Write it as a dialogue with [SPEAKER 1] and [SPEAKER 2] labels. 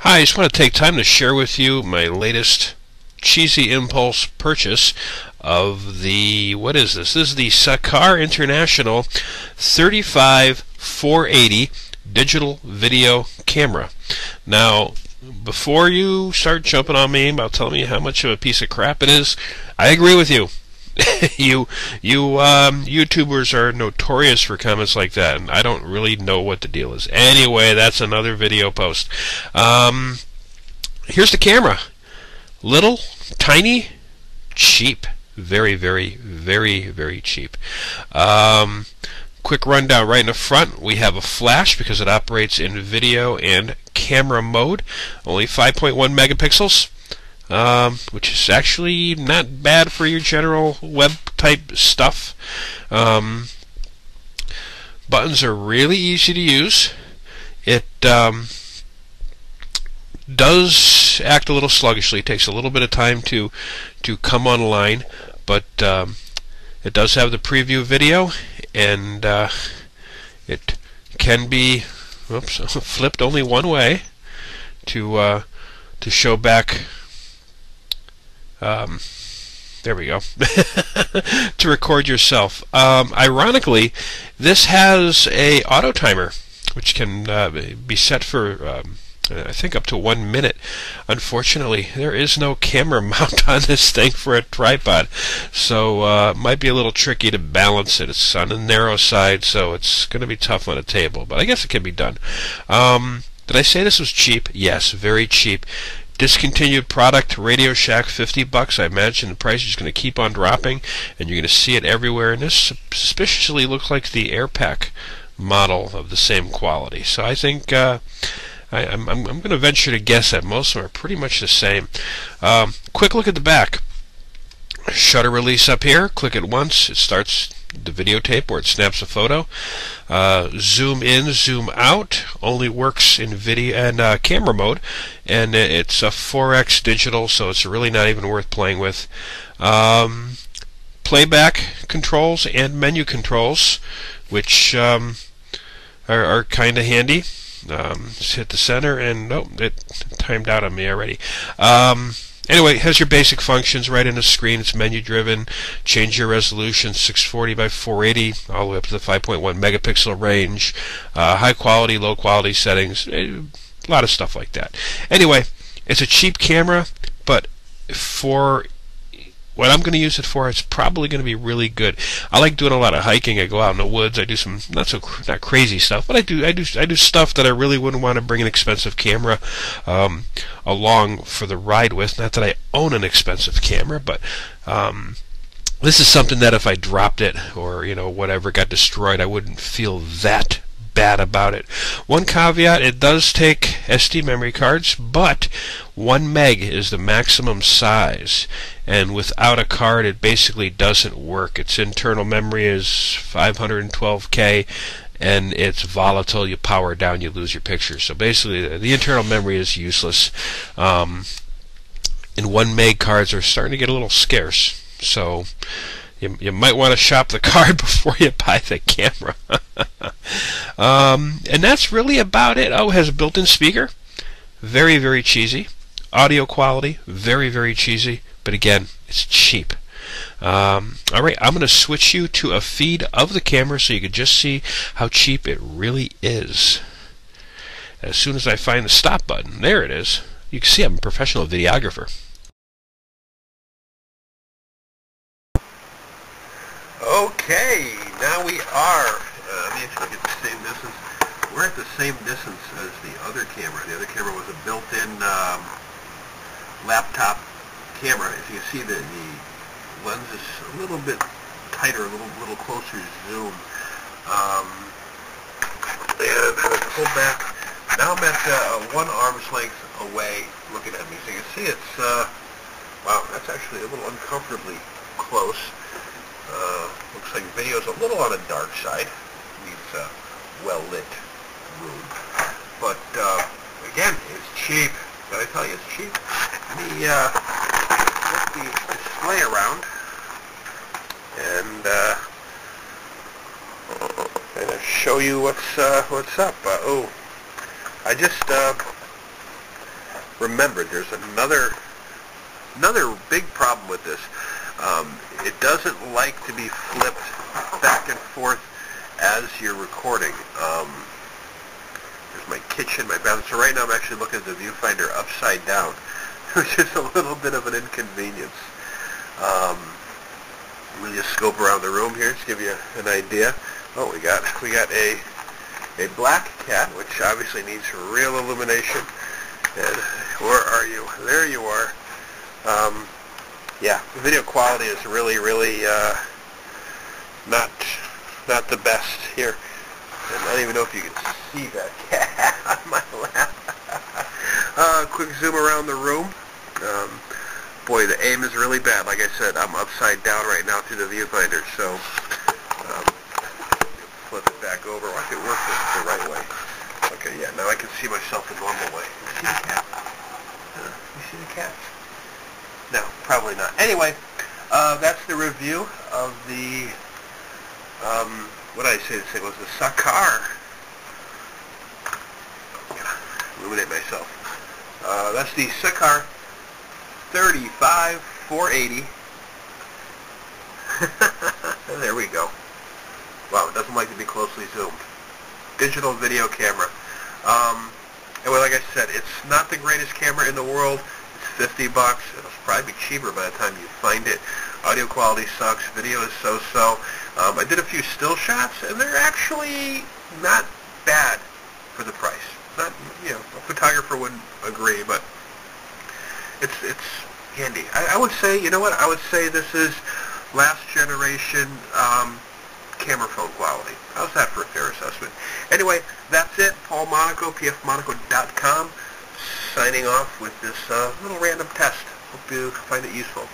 [SPEAKER 1] Hi, I just want to take time to share with you my latest cheesy impulse purchase of the, what is this? This is the Sakar International 35-480 digital video camera. Now, before you start jumping on me about telling me how much of a piece of crap it is, I agree with you. you YouTubers are notorious for comments like that, and I don't really know what the deal is. Anyway, that's another video post. Here's the camera. Little, tiny, cheap. Very, very, very, very cheap. Quick rundown right in the front. We have a flash because it operates in video and camera mode. Only 5.1 megapixels. Which is actually not bad for your general web type stuff. Buttons are really easy to use. It does act a little sluggishly. It takes a little bit of time to come online, but it does have the preview video, and it can be flipped only one way to show back. There we go. To record yourself. Ironically, this has a auto timer, which can be set for I think up to 1 minute. Unfortunately, there is no camera mount on this thing for a tripod, so it might be a little tricky to balance it. It's on the narrow side, so it's going to be tough on a table, but I guess it can be done. Did I say this was cheap? Yes, very cheap. Discontinued product, Radio Shack, $50. I imagine the price is going to keep on dropping, and you're going to see it everywhere. And this suspiciously looks like the AirPack model of the same quality. So I think I'm going to venture to guess that most of them are pretty much the same. Quick look at the back. Shutter release up here. Click it once. It starts the videotape where it snaps a photo. Zoom in, zoom out. Only works in video and camera mode, and it's a 4x digital, so it's really not even worth playing with. Playback controls and menu controls, which are kind of handy. Just hit the center, and it timed out on me already. Anyway, it has your basic functions right in the screen. It's menu driven. Change your resolution 640 by 480 all the way up to the 5.1 megapixel range. High quality, low quality settings. A lot of stuff like that. Anyway, it's a cheap camera, but for what I'm going to use it for, it's probably going to be really good. I like doing a lot of hiking. I go out in the woods. I do some not crazy stuff, but I do stuff that I really wouldn't want to bring an expensive camera along for the ride with. Not that I own an expensive camera, but this is something that if I dropped it or whatever got destroyed, I wouldn't feel that bad about it. One caveat: it does take SD memory cards, but 1 meg is the maximum size, and without a card it basically doesn't work. Its internal memory is 512K, and it's volatile. You power down, you lose your pictures. So basically the internal memory is useless, and 1 meg cards are starting to get a little scarce, so you might want to shop the card before you buy the camera. And that's really about it. Oh, it has a built-in speaker. Very, very cheesy. Audio quality, very, very cheesy. But again, it's cheap. Alright, I'm going to switch you to a feed of the camera so you can just see how cheap it really is. As soon as I find the stop button, there it is. You can see I'm a professional videographer. Okay, now we are, let me actually get the same distance. We're at the same distance as the other camera. The other camera was a built-in laptop camera. As you can see, the lens is a little bit tighter, a little closer zoom. And I pull back. Now I'm at 1 arm's length away looking at me. So you can see it's, wow, that's actually a little uncomfortably close. Looks like video's a little on the dark side. Needs a well-lit room. But, again, it's cheap. Did I tell you it's cheap? Let me flip the display around and show you what's up. I just
[SPEAKER 2] remember, there's another big problem with this. It doesn't like to be flipped back and forth as you're recording. There's my kitchen, my bathroom. So right now I'm actually looking at the viewfinder upside down, which is a little bit of an inconvenience. We'll just scope around the room here to give you an idea. Oh, we got a black cat, which obviously needs real illumination. And where are you? There you are. Yeah, the video quality is really not the best here. And I don't even know if you can see that cat on my lap. Quick zoom around the room. Boy, the aim is really bad. Like I said, I'm upside down right now through the viewfinder, so flip it back over. Watch it work the right way. Okay, yeah, now I can see myself the normal way. You see the cat? You see the cat? No, probably not. Anyway, that's the review of the, what did I say this thing was? The Sakar. I'm going to illuminate myself. That's the Sakar 35-480. There we go. Wow, it doesn't like to be closely zoomed. Digital video camera. And like I said, it's not the greatest camera in the world. It's $50. It'll probably be cheaper by the time you find it. Audio quality sucks. Video is so-so. I did a few still shots, and they're actually not bad for the price. Not, you know, a photographer wouldn't agree, but it's handy. I would say, you know what? I would say this is last generation camera phone quality. How's that for a fair assessment? Anyway, that's it. Paul Monaco, pfmonaco.com, signing off with this little random test. Hope you find it useful.